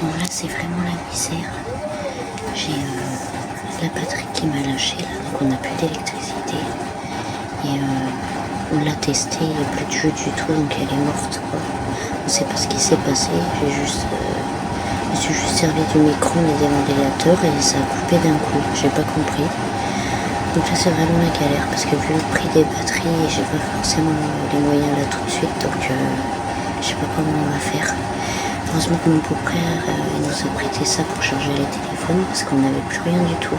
Bon là c'est vraiment la misère. J'ai la batterie qui m'a lâché là, donc on n'a plus d'électricité. Et on l'a testée, il n'y a plus de jeu du tout, donc elle est morte quoi. On ne sait pas ce qui s'est passé, je me suis juste servi du micro et des ventilateurs et ça a coupé d'un coup, j'ai pas compris. Donc là c'est vraiment la galère parce que vu le prix des batteries, j'ai pas forcément les moyens là tout de suite, donc je sais pas comment on va faire. Heureusement que mon beau-frère nous a prêté ça pour charger les téléphones parce qu'on n'avait plus rien du tout.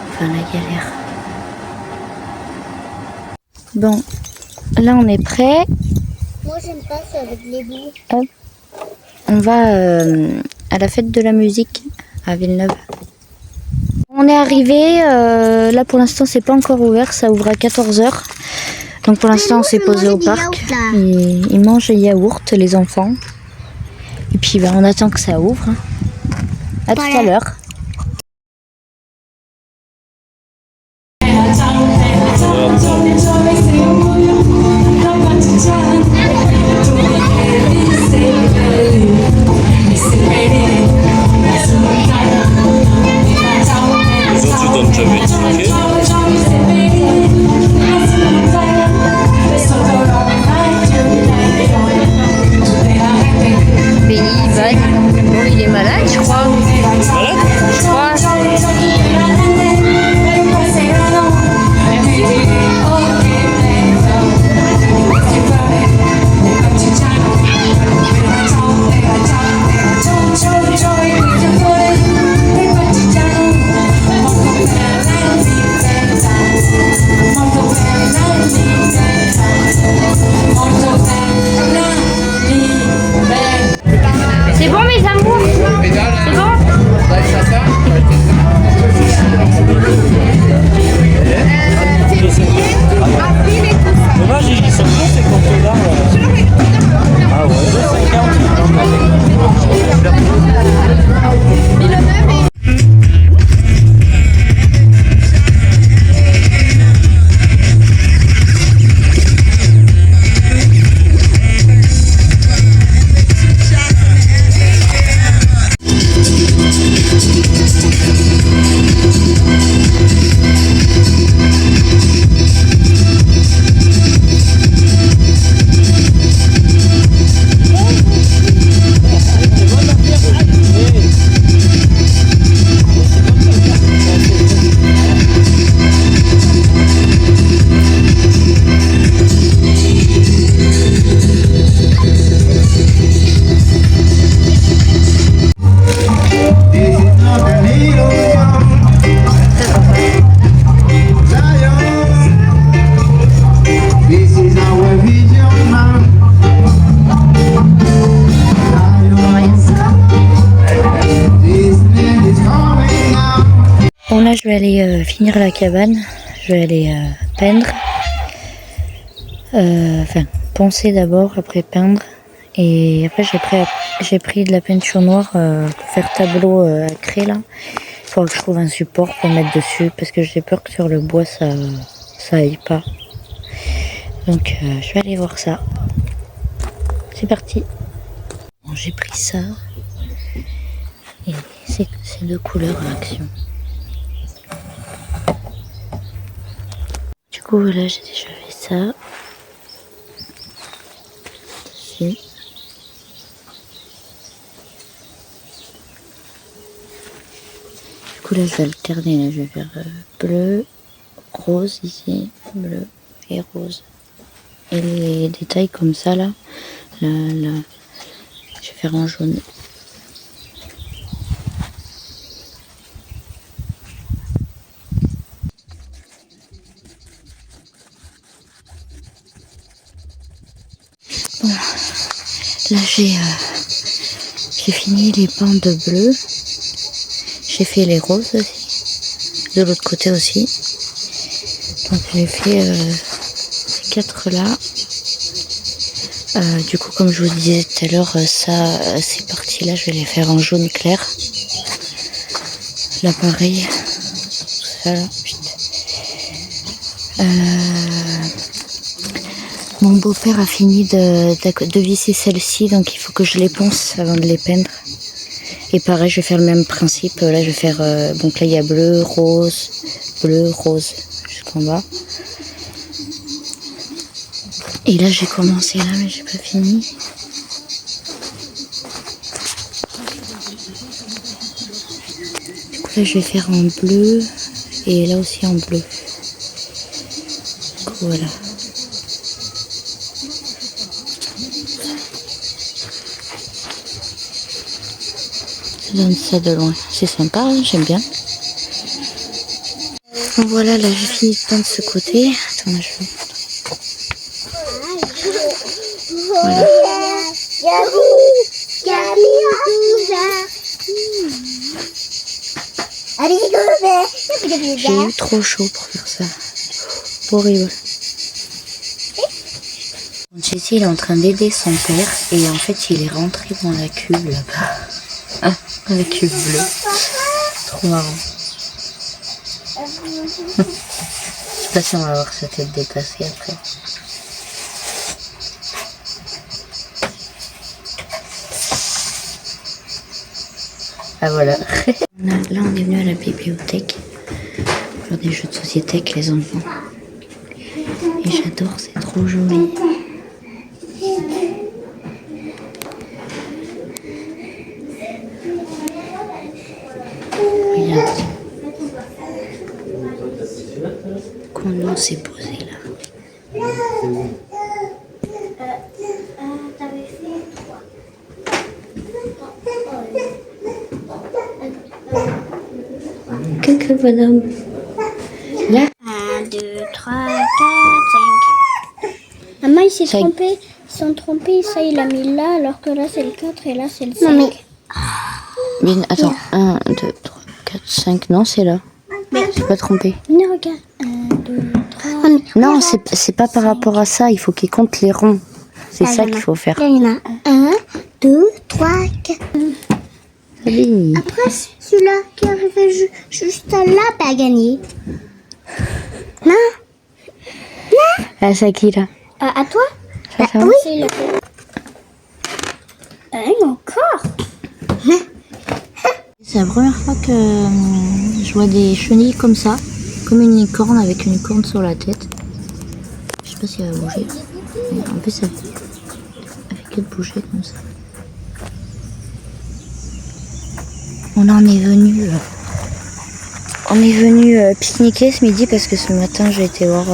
Enfin la galère. Bon, là on est prêt. Moi j'aime pas ça avec les bouts. Hop. On va à la fête de la musique à Villeneuve. On est arrivé, là pour l'instant c'est pas encore ouvert, ça ouvre à 14 h. Donc pour l'instant on s'est posé au parc. Ils mangent les yaourts, les enfants. Et puis on attend que ça ouvre. À tout à l'heure. Les autres, je donne jamais. Bon, il est malade, je crois. Malade ? Je crois. C'est bon mes amours? C'est bon? Dommage, ils sont bons ces comptes-là. Ah ouais, c'est 40. Bon là je vais aller finir la cabane, je vais aller peindre, enfin poncer d'abord, après peindre, et après j'ai pris de la peinture noire pour faire tableau à craie là. Il faudra que je trouve un support pour mettre dessus parce que j'ai peur que sur le bois ça aille pas. Donc je vais aller voir ça. C'est parti. Bon, j'ai pris ça et c'est deux couleurs à action. Du coup voilà, j'ai déjà fait ça. Dessus. Du coup là je vais alterner, là je vais faire bleu, rose ici, bleu et rose. Et les détails comme ça là, je vais faire en jaune. Bon, là j'ai fini les pans de bleu. J'ai fait les roses aussi, de l'autre côté aussi. Donc j'ai fait ces quatre là. Du coup comme je vous disais tout à l'heure, ça ces parties là je vais les faire en jaune clair. Là pareil, ça là. Mon beau-père a fini de visser celle-ci, donc il faut que je les ponce avant de les peindre. Et pareil, je vais faire le même principe. Là, je vais faire... donc là, il y a bleu, rose, jusqu'en bas. Et là, j'ai commencé là, mais j'ai pas fini. Du coup, là, je vais faire en bleu. Et là aussi en bleu. Du coup, voilà. Ça donne ça de loin. C'est sympa, hein, j'aime bien. Donc voilà, là, j'ai fini de peindre ce côté. Attends, là, je vais... Voilà. J'ai eu trop chaud pour faire ça. Horrible. Jesse, il est en train d'aider son père et en fait, il est rentré dans la cuve là-bas. Ah, dans la cuve bleue. Trop marrant. Je sais pas si on va voir sa tête dépassée après. Ah voilà. Là on est venu à la bibliothèque pour des jeux de société avec les enfants. Et j'adore, c'est trop joli. Regarde. Comment on s'est posé là. Coucou bonhomme. Là. 1, 2, 3, 4, 5. Maman, il s'est trompé. Ils sont trompés. Ça, il a mis là, alors que là, c'est le 4 et là, c'est le 5. Non, Bien, attends. 1, 2, 3, 4, 5. Non, c'est là. J'ai pas trompé. Mais regarde. 1, 2, 3. Non, c'est pas par rapport à ça. Il faut qu'il compte les ronds. C'est ça qu'il faut faire. Là, il y en a 1, 2, 3, 4. Oui. Après, celui-là qui arrivait juste là, a gagné. Non. Ah, c'est à qui là? À toi? Ça va. Oui. C'est le... encore. C'est la première fois que je vois des chenilles comme ça, comme une licorne avec une corne sur la tête. Je sais pas si elle va bouger. Mais en plus, elle fait que de bouger comme ça. On est venu pique-niquer ce midi parce que ce matin j'ai été voir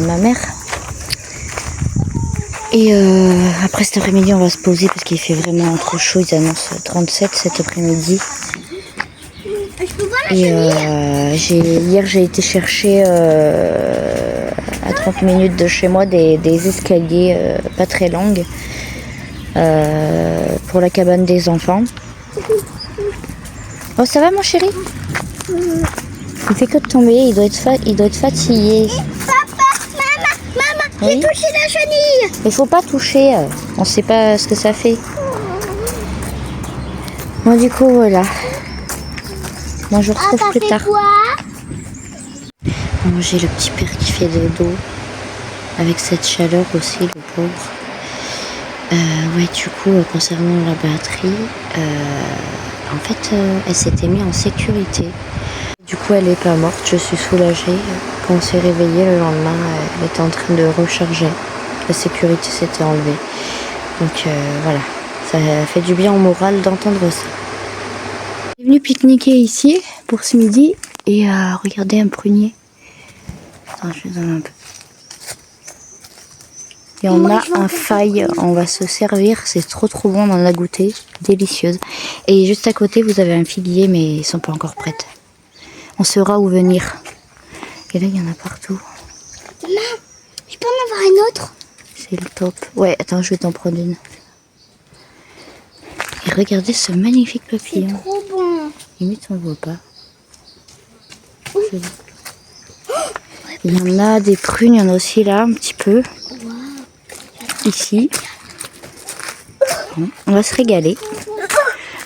ma mère. Et après cet après-midi on va se poser parce qu'il fait vraiment trop chaud. Ils annoncent 37 cet après-midi. Et hier j'ai été chercher à 30 minutes de chez moi des escaliers pas très longs pour la cabane des enfants. Oh, ça va mon chéri? Il fait que de tomber, il doit être fatigué. Maman, Oui. j'ai touché la chenille. Il faut pas toucher, on sait pas ce que ça fait. Bon du coup voilà. Moi je vous retrouve plus tard. Quoi? Bon, j'ai le petit père qui fait dodo. Avec cette chaleur aussi, le pauvre. Ouais, du coup, concernant la batterie, en fait, elle s'était mise en sécurité. Du coup, elle n'est pas morte, je suis soulagée. Quand on s'est réveillé le lendemain, elle était en train de recharger. La sécurité s'était enlevée. Donc voilà, ça fait du bien au moral d'entendre ça. Je suis venue pique-niquer ici pour ce midi et regarder un prunier. Attends, je vous donne un peu. Et on a un faille, on va se servir, c'est trop bon, on en a goûté, délicieuse. Et juste à côté, vous avez un figuier, mais ils sont pas encore prêts. On saura où venir. Et là, il y en a partout. Maman, je peux en avoir une autre? C'est le top. Ouais, attends, je vais t'en prendre une. Et regardez ce magnifique papillon. C'est trop bon. Limite, on ne voit pas. Joli. Il y en a des prunes, il y en a aussi là, un petit peu. Ici. Bon, on va se régaler.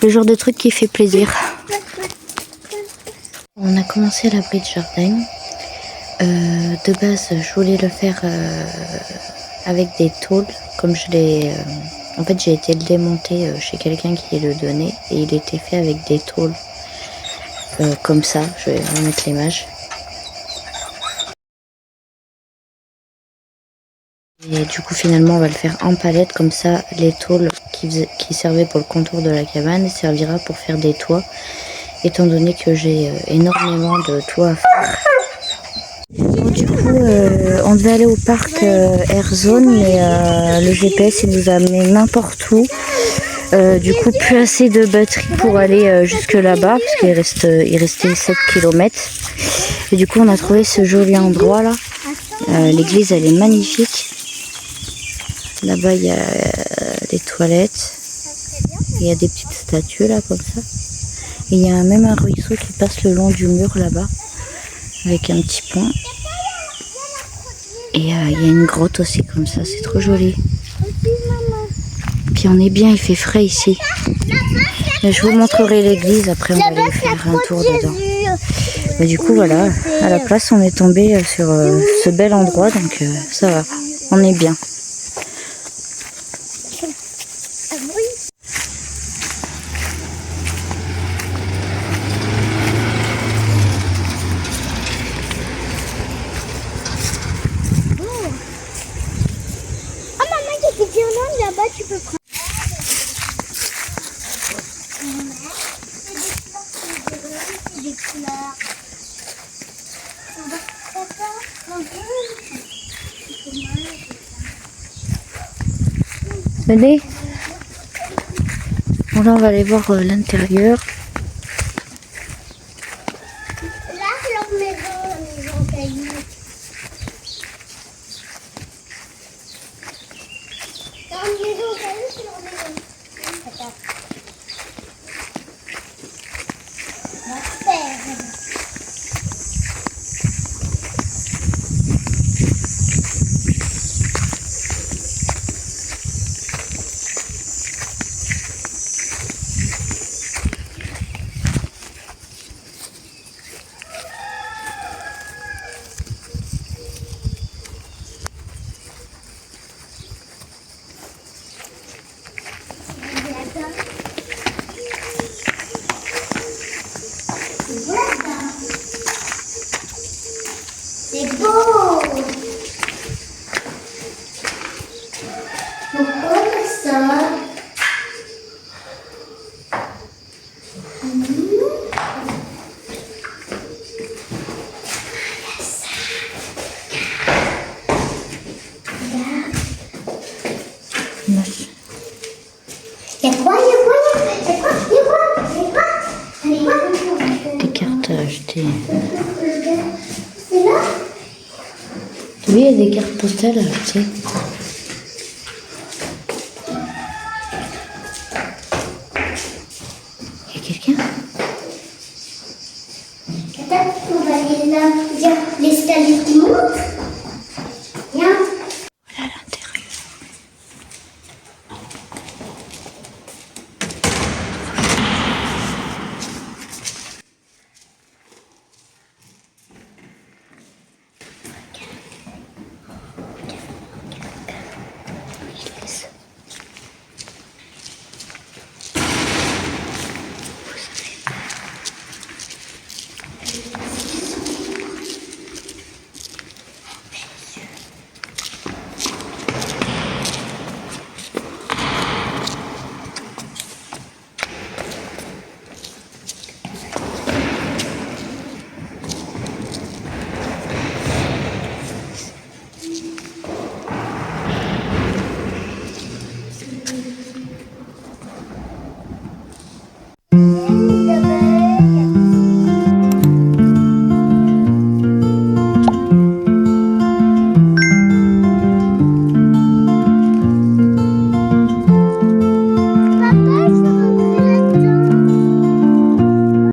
Le genre de truc qui fait plaisir. On a commencé à l'abri de jardin. De base, je voulais le faire avec des tôles, comme je l'ai En fait, j'ai été le démonter chez quelqu'un qui le donnait et il était fait avec des tôles comme ça. Je vais vous mettre l'image. Et du coup, finalement, on va le faire en palette. Comme ça, les tôles qui servaient pour le contour de la cabane servira pour faire des toits. Étant donné que j'ai énormément de toits à faire. Bon, du coup, on devait aller au parc Airzone, mais le GPS il nous a amené n'importe où. Du coup, plus assez de batterie pour aller jusque là-bas, parce qu'il restait 7 km. Et du coup, on a trouvé ce joli endroit là. L'église, elle est magnifique. Là-bas, il y a des toilettes. Il y a des petites statues là, comme ça. Et il y a même un ruisseau qui passe le long du mur là-bas, avec un petit pont. Et il y a une grotte aussi comme ça, c'est trop joli. Puis on est bien, il fait frais ici. Mais je vous montrerai l'église, après on va aller faire un tour dedans. Mais du coup voilà, à la place on est tombé sur ce bel endroit, donc ça va, on est bien. Là-bas, tu peux prendre. Des couleurs. Venez. Bon là on va aller voir l'intérieur. Là, c'est leur maison, la maison caillou. Leur maison caillou, c'est leur maison. Attends. Ma père. C'est beau! Pourquoi ça? Des cartes à acheter. C'est là? Oui, il y a des cartes postales à acheter.